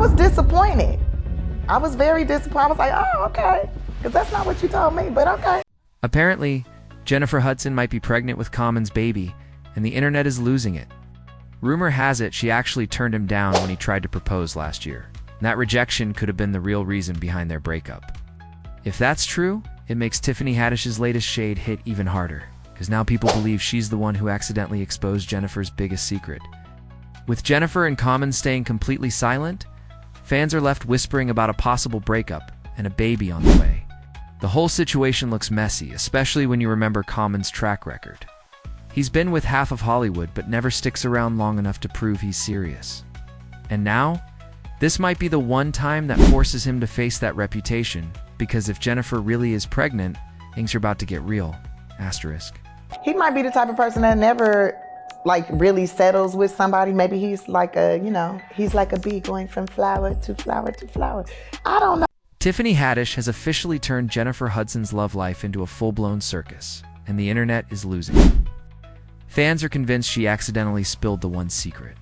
I was disappointed. I was very disappointed. I was like, oh, okay. Because that's not what you told me, but okay. Apparently, Jennifer Hudson might be pregnant with Common's baby, and the internet is losing it. Rumor has it she actually turned him down when he tried to propose last year. And that rejection could have been the real reason behind their breakup. If that's true, it makes Tiffany Haddish's latest shade hit even harder, because now people believe she's the one who accidentally exposed Jennifer's biggest secret. With Jennifer and Common staying completely silent, fans are left whispering about a possible breakup and a baby on the way. The whole situation looks messy, especially when you remember Common's track record. He's been with half of Hollywood but never sticks around long enough to prove he's serious. And now, this might be the one time that forces him to face that reputation, because if Jennifer really is pregnant, things are about to get real. Asterisk. He might be the type of person that never really settles with somebody. Maybe he's like he's like a bee going from flower to flower to flower. I don't know. Tiffany Haddish has officially turned Jennifer Hudson's love life into a full-blown circus, and the internet is losing it. Fans are convinced she accidentally spilled the one secret.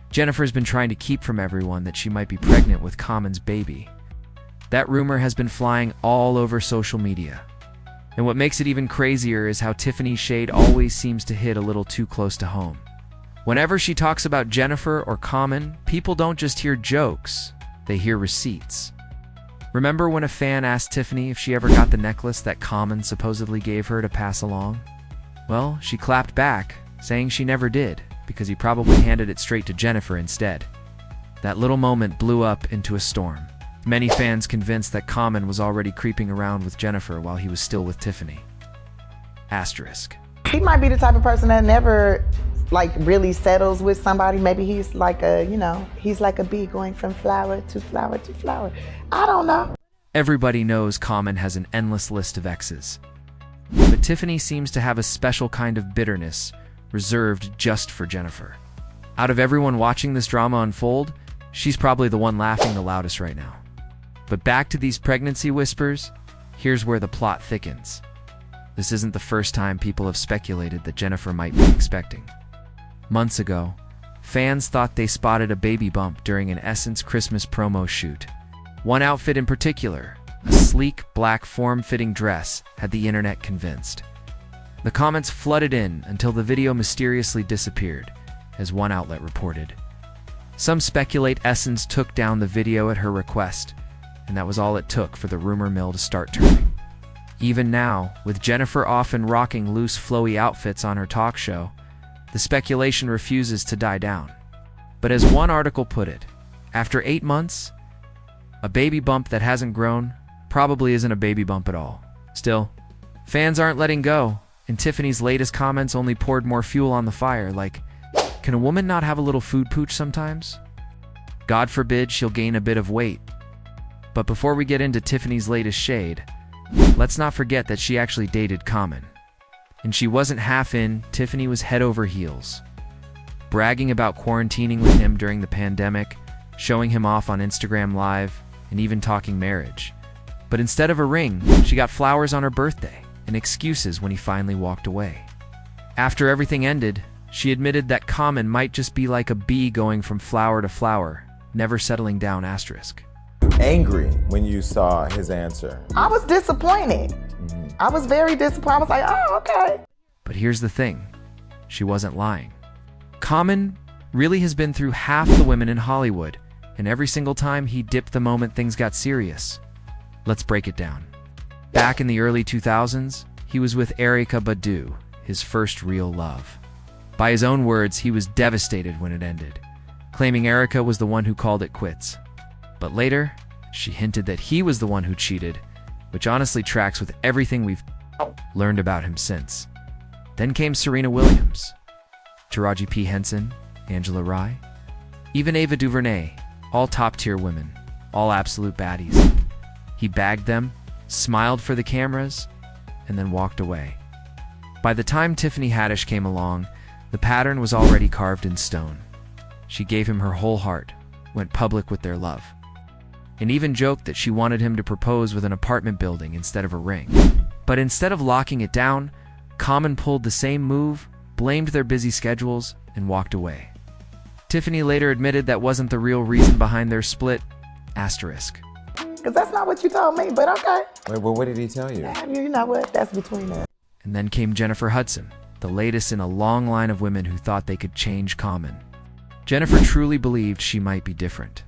Jennifer's been trying to keep from everyone that she might be pregnant with Common's baby. That rumor has been flying all over social media. And what makes it even crazier is how Tiffany's shade always seems to hit a little too close to home. Whenever she talks about Jennifer or Common, people don't just hear jokes, they hear receipts. Remember when a fan asked Tiffany if she ever got the necklace that Common supposedly gave her to pass along? Well, she clapped back, saying she never did, because he probably handed it straight to Jennifer instead. That little moment blew up into a storm. Many fans convinced that Common was already creeping around with Jennifer while he was still with Tiffany. Asterisk. He might be the type of person that never really settles with somebody. Maybe he's like he's like a bee going from flower to flower to flower. I don't know. Everybody knows Common has an endless list of exes. But Tiffany seems to have a special kind of bitterness reserved just for Jennifer. Out of everyone watching this drama unfold, she's probably the one laughing the loudest right now. But back to these pregnancy whispers, here's where the plot thickens. This isn't the first time people have speculated that Jennifer might be expecting. Months ago, fans thought they spotted a baby bump during an Essence Christmas promo shoot. One outfit in particular, a sleek, black, form-fitting dress, had the internet convinced. The comments flooded in until the video mysteriously disappeared, as one outlet reported. Some speculate Essence took down the video at her request, and that was all it took for the rumor mill to start turning. Even now, with Jennifer often rocking loose, flowy outfits on her talk show, the speculation refuses to die down. But as one article put it, after 8 months, a baby bump that hasn't grown probably isn't a baby bump at all. Still, fans aren't letting go, and Tiffany's latest comments only poured more fuel on the fire, like, can a woman not have a little food pooch sometimes? God forbid she'll gain a bit of weight. But before we get into Tiffany's latest shade, let's not forget that she actually dated Common. And she wasn't half in, Tiffany was head over heels. Bragging about quarantining with him during the pandemic, showing him off on Instagram Live, and even talking marriage. But instead of a ring, she got flowers on her birthday, and excuses when he finally walked away. After everything ended, she admitted that Common might just be like a bee going from flower to flower, never settling down. Asterisk. Angry when you saw his answer? I was disappointed. I was very disappointed. I was like, oh, okay. But here's the thing. She wasn't lying. Common really has been through half the women in Hollywood, and every single time he dipped the moment things got serious. Let's break it down. Back in the early 2000s, he was with Erykah Badu, his first real love. By his own words, he was devastated when it ended, claiming Erykah was the one who called it quits. But later, she hinted that he was the one who cheated, which honestly tracks with everything we've learned about him since. Then came Serena Williams, Taraji P. Henson, Angela Rye, even Ava DuVernay, all top-tier women, all absolute baddies. He bagged them, smiled for the cameras, and then walked away. By the time Tiffany Haddish came along, the pattern was already carved in stone. She gave him her whole heart, went public with their love, and even joked that she wanted him to propose with an apartment building instead of a ring. But instead of locking it down, Common pulled the same move, blamed their busy schedules, and walked away. Tiffany later admitted that wasn't the real reason behind their split. Asterisk. Because that's not what you told me, but okay. Wait, well, what did he tell you? You know what? That's between us. And then came Jennifer Hudson, the latest in a long line of women who thought they could change Common. Jennifer truly believed she might be different.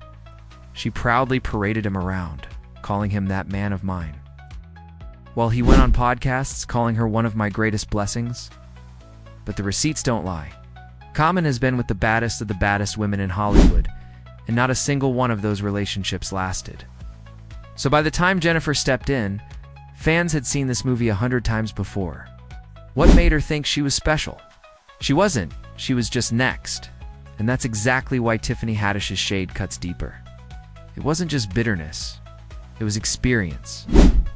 She proudly paraded him around, calling him that man of mine. While he went on podcasts calling her one of my greatest blessings. But the receipts don't lie. Common has been with the baddest of the baddest women in Hollywood, and not a single one of those relationships lasted. So by the time Jennifer stepped in, fans had seen this movie 100 times before. What made her think she was special? She wasn't, she was just next. And that's exactly why Tiffany Haddish's shade cuts deeper. It wasn't just bitterness, it was experience.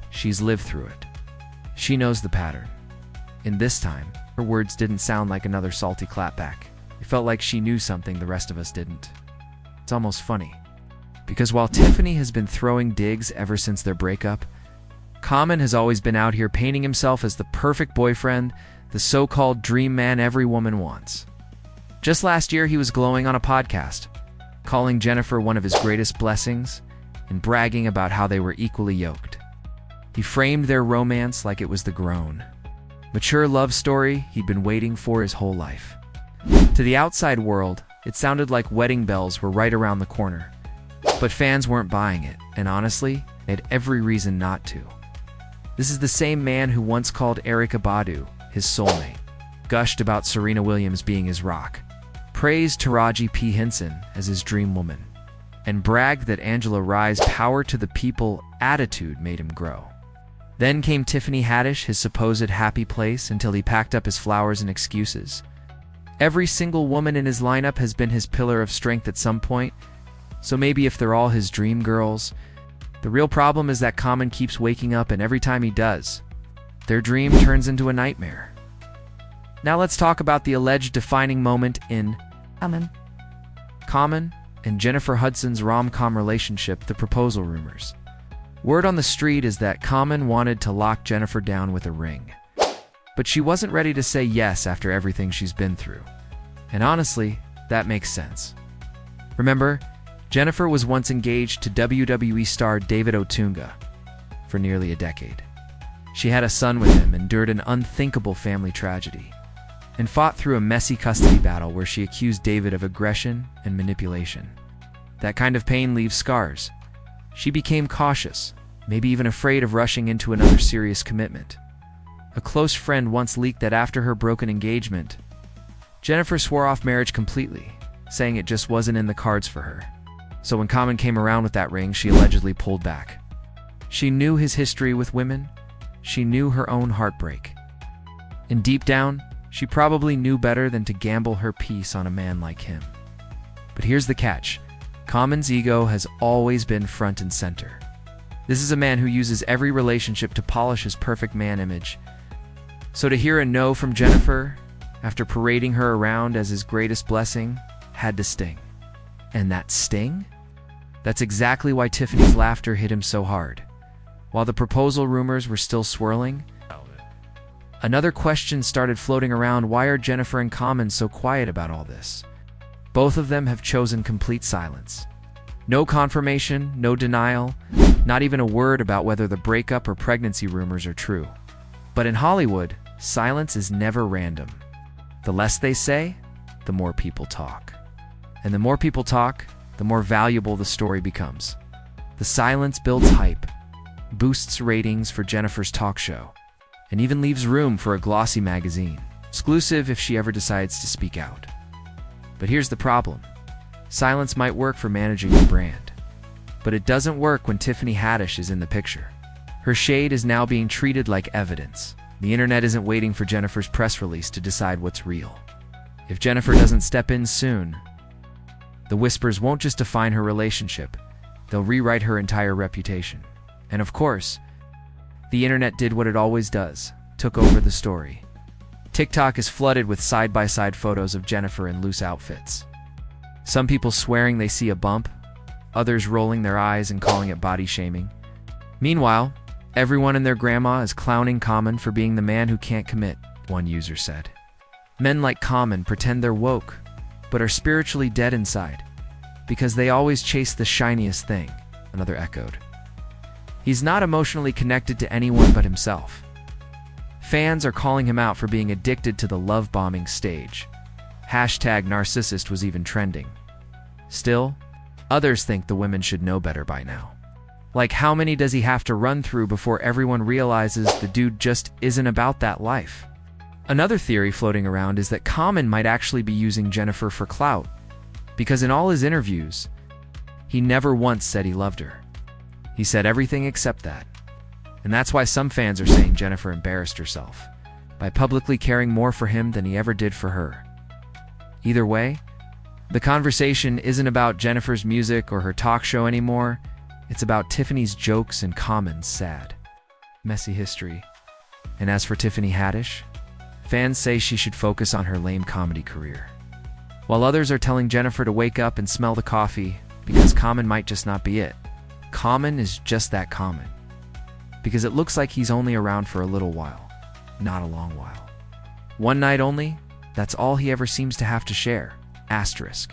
She's lived through it. She knows the pattern. And this time, her words didn't sound like another salty clapback. It felt like she knew something the rest of us didn't. It's almost funny. Because while Tiffany has been throwing digs ever since their breakup, Common has always been out here painting himself as the perfect boyfriend, the so-called dream man every woman wants. Just last year, he was glowing on a podcast, calling Jennifer one of his greatest blessings and bragging about how they were equally yoked. He framed their romance like it was the grown, mature love story he'd been waiting for his whole life. To the outside world, it sounded like wedding bells were right around the corner. But fans weren't buying it, and honestly, they had every reason not to. This is the same man who once called Erykah Badu his soulmate, gushed about Serena Williams being his rock, praised Taraji P. Henson as his dream woman, and bragged that Angela Rye's power to the people attitude made him grow. Then came Tiffany Haddish, his supposed happy place, until he packed up his flowers and excuses. Every single woman in his lineup has been his pillar of strength at some point, so maybe if they're all his dream girls, the real problem is that Common keeps waking up, and every time he does, their dream turns into a nightmare. Now let's talk about the alleged defining moment in Common and Jennifer Hudson's rom-com relationship, the proposal rumors. Word on the street is that Common wanted to lock Jennifer down with a ring, but she wasn't ready to say yes after everything she's been through. And honestly, that makes sense. Remember, Jennifer was once engaged to WWE star David Otunga for nearly a decade. She had a son with him, endured an unthinkable family tragedy, and fought through a messy custody battle where she accused David of aggression and manipulation. That kind of pain leaves scars. She became cautious, maybe even afraid of rushing into another serious commitment. A close friend once leaked that after her broken engagement, Jennifer swore off marriage completely, saying it just wasn't in the cards for her. So when Common came around with that ring, she allegedly pulled back. She knew his history with women. She knew her own heartbreak. And deep down, she probably knew better than to gamble her peace on a man like him. But here's the catch. Common's ego has always been front and center. This is a man who uses every relationship to polish his perfect man image. So to hear a no from Jennifer, after parading her around as his greatest blessing, had to sting. And that sting? That's exactly why Tiffany's laughter hit him so hard. While the proposal rumors were still swirling, another question started floating around: why are Jennifer and Common so quiet about all this? Both of them have chosen complete silence. No confirmation, no denial, not even a word about whether the breakup or pregnancy rumors are true. But in Hollywood, silence is never random. The less they say, the more people talk. And the more people talk, the more valuable the story becomes. The silence builds hype, boosts ratings for Jennifer's talk show, and even leaves room for a glossy magazine, exclusive if she ever decides to speak out. But here's the problem. Silence might work for managing your brand, but it doesn't work when Tiffany Haddish is in the picture. Her shade is now being treated like evidence. The internet isn't waiting for Jennifer's press release to decide what's real. If Jennifer doesn't step in soon, the whispers won't just define her relationship, they'll rewrite her entire reputation. And of course, the internet did what it always does, took over the story. TikTok is flooded with side-by-side photos of Jennifer in loose outfits. Some people swearing they see a bump, others rolling their eyes and calling it body shaming. Meanwhile, everyone and their grandma is clowning Common for being the man who can't commit, one user said. Men like Common pretend they're woke, but are spiritually dead inside, because they always chase the shiniest thing, another echoed. He's not emotionally connected to anyone but himself. Fans are calling him out for being addicted to the love bombing stage. Hashtag narcissist was even trending. Still, others think the women should know better by now. Like, how many does he have to run through before everyone realizes the dude just isn't about that life? Another theory floating around is that Common might actually be using Jennifer for clout, because in all his interviews, he never once said he loved her. He said everything except that. And that's why some fans are saying Jennifer embarrassed herself by publicly caring more for him than he ever did for her. Either way, the conversation isn't about Jennifer's music or her talk show anymore. It's about Tiffany's jokes and Common's sad, messy history. And as for Tiffany Haddish, fans say she should focus on her lame comedy career, while others are telling Jennifer to wake up and smell the coffee, because Common might just not be it. Common is just that Common, because it looks like he's only around for a little while, not a long while. One night only, that's all he ever seems to have to share. Asterisk.